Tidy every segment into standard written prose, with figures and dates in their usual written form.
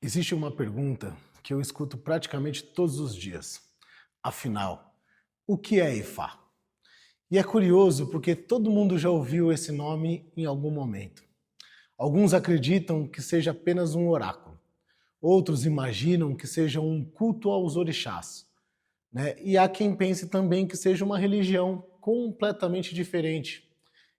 Existe uma pergunta que eu escuto praticamente todos os dias. Afinal, o que é Ifá? E é curioso porque todo mundo já ouviu esse nome em algum momento. Alguns acreditam que seja apenas um oráculo. Outros imaginam que seja um culto aos orixás, né? E há quem pense também que seja uma religião completamente diferente.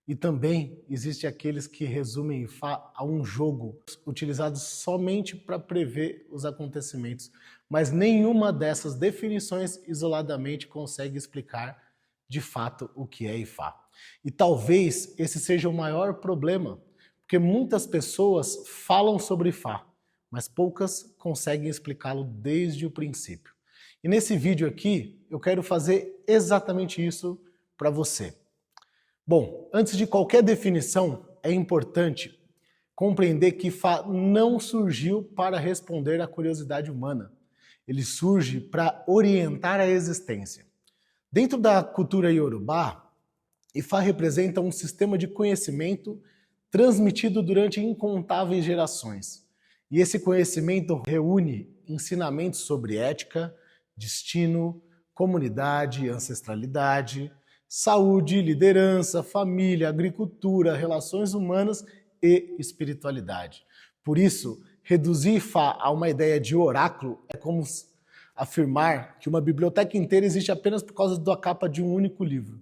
E também existe aqueles que resumem Ifá a um jogo utilizado somente para prever os acontecimentos. Mas nenhuma dessas definições isoladamente consegue explicar de fato o que é Ifá. E talvez esse seja o maior problema, porque muitas pessoas falam sobre Ifá, mas poucas conseguem explicá-lo desde o princípio. E nesse vídeo aqui eu quero fazer exatamente isso para você. Bom, antes de qualquer definição, é importante compreender que Ifá não surgiu para responder à curiosidade humana. Ele surge para orientar a existência. Dentro da cultura iorubá, Ifá representa um sistema de conhecimento transmitido durante incontáveis gerações. E esse conhecimento reúne ensinamentos sobre ética, destino, comunidade, ancestralidade, saúde, liderança, família, agricultura, relações humanas e espiritualidade. Por isso, reduzir Ifá a uma ideia de oráculo é como afirmar que uma biblioteca inteira existe apenas por causa da capa de um único livro.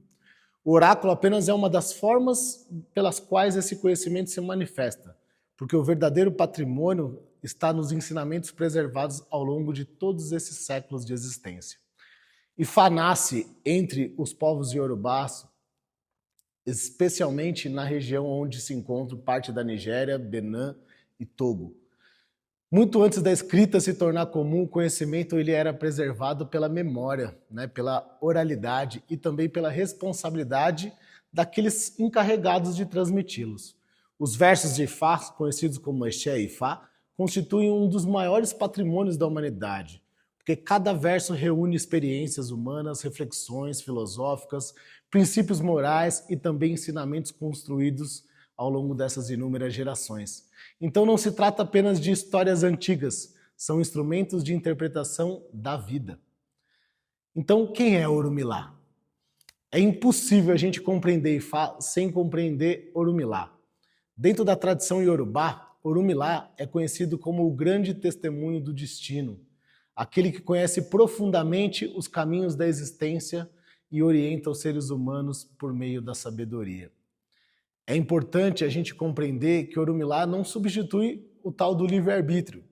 O oráculo apenas é uma das formas pelas quais esse conhecimento se manifesta, porque o verdadeiro patrimônio está nos ensinamentos preservados ao longo de todos esses séculos de existência. Ifá nasce entre os povos iorubás, especialmente na região onde se encontra parte da Nigéria, Benin e Togo. Muito antes da escrita se tornar comum, o conhecimento ele era preservado pela memória, né, pela oralidade e também pela responsabilidade daqueles encarregados de transmiti-los. Os versos de Ifá, conhecidos como Exé Ifá, constituem um dos maiores patrimônios da humanidade, porque cada verso reúne experiências humanas, reflexões filosóficas, princípios morais e também ensinamentos construídos ao longo dessas inúmeras gerações. Então não se trata apenas de histórias antigas, são instrumentos de interpretação da vida. Então quem é Orumilá? É impossível a gente compreender Ifá sem compreender Orumilá. Dentro da tradição iorubá, Orumilá é conhecido como o grande testemunho do destino, aquele que conhece profundamente os caminhos da existência e orienta os seres humanos por meio da sabedoria. É importante a gente compreender que Orumilá não substitui o tal do livre-arbítrio.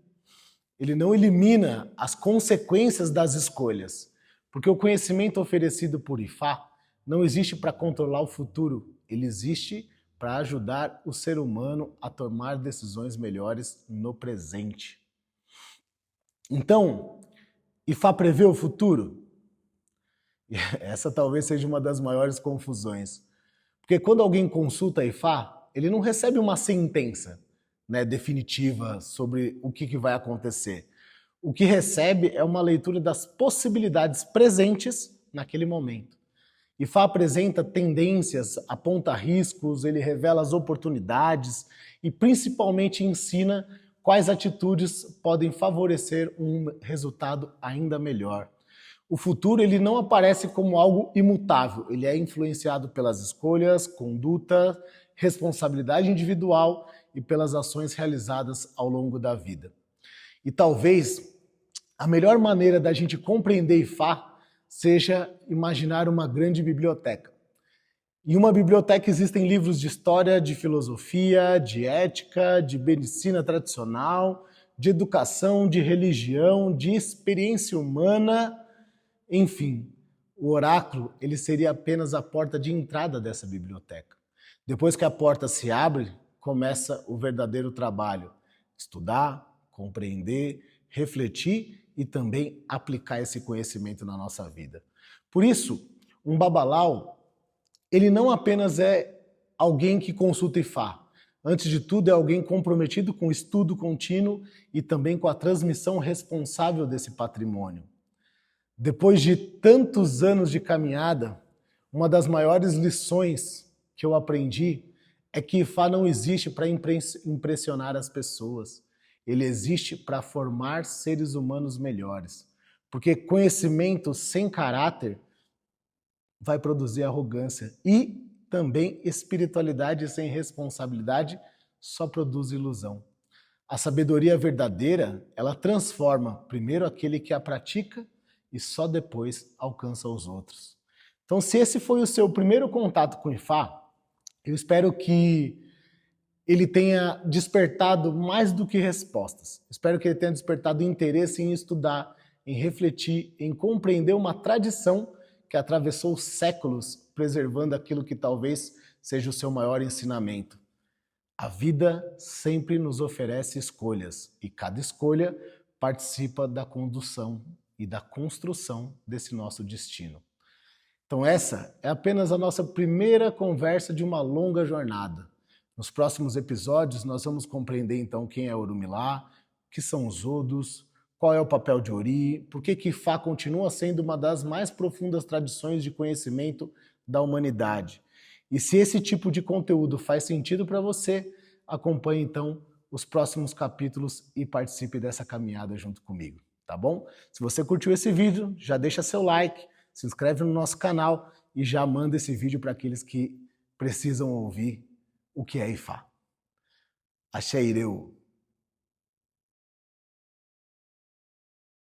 Ele não elimina as consequências das escolhas, porque o conhecimento oferecido por Ifá não existe para controlar o futuro, ele existe para ajudar o ser humano a tomar decisões melhores no presente. Então, Ifá prevê o futuro? Essa talvez seja uma das maiores confusões. Porque quando alguém consulta Ifá, ele não recebe uma sentença, né, definitiva sobre o que vai acontecer. O que recebe é uma leitura das possibilidades presentes naquele momento. Ifá apresenta tendências, aponta riscos, ele revela as oportunidades e principalmente ensina quais atitudes podem favorecer um resultado ainda melhor. O futuro ele não aparece como algo imutável, ele é influenciado pelas escolhas, conduta, responsabilidade individual e pelas ações realizadas ao longo da vida. E talvez a melhor maneira da gente compreender Ifá seja imaginar uma grande biblioteca. Em uma biblioteca existem livros de história, de filosofia, de ética, de medicina tradicional, de educação, de religião, de experiência humana. Enfim, o oráculo ele seria apenas a porta de entrada dessa biblioteca. Depois que a porta se abre, começa o verdadeiro trabalho. Estudar, compreender, refletir e também aplicar esse conhecimento na nossa vida. Por isso, um babalau, ele não apenas é alguém que consulta Ifá. Antes de tudo, é alguém comprometido com o estudo contínuo e também com a transmissão responsável desse patrimônio. Depois de tantos anos de caminhada, uma das maiores lições que eu aprendi é que Ifá não existe para impressionar as pessoas. Ele existe para formar seres humanos melhores. Porque conhecimento sem caráter vai produzir arrogância. E também espiritualidade sem responsabilidade só produz ilusão. A sabedoria verdadeira, ela transforma primeiro aquele que a pratica e só depois alcança os outros. Então, se esse foi o seu primeiro contato com o Ifá, eu espero que ele tenha despertado mais do que respostas. Espero que ele tenha despertado interesse em estudar, em refletir, em compreender uma tradição que atravessou séculos preservando aquilo que talvez seja o seu maior ensinamento. A vida sempre nos oferece escolhas e cada escolha participa da condução e da construção desse nosso destino. Então essa é apenas a nossa primeira conversa de uma longa jornada. Nos próximos episódios nós vamos compreender então quem é Orunmilá, o que são os Odos, qual é o papel de Ori, por que Ifá continua sendo uma das mais profundas tradições de conhecimento da humanidade. E se esse tipo de conteúdo faz sentido para você, acompanhe então os próximos capítulos e participe dessa caminhada junto comigo, tá bom? Se você curtiu esse vídeo, já deixa seu like, se inscreve no nosso canal e já manda esse vídeo para aqueles que precisam ouvir o que é Ifá. Axé Ireu.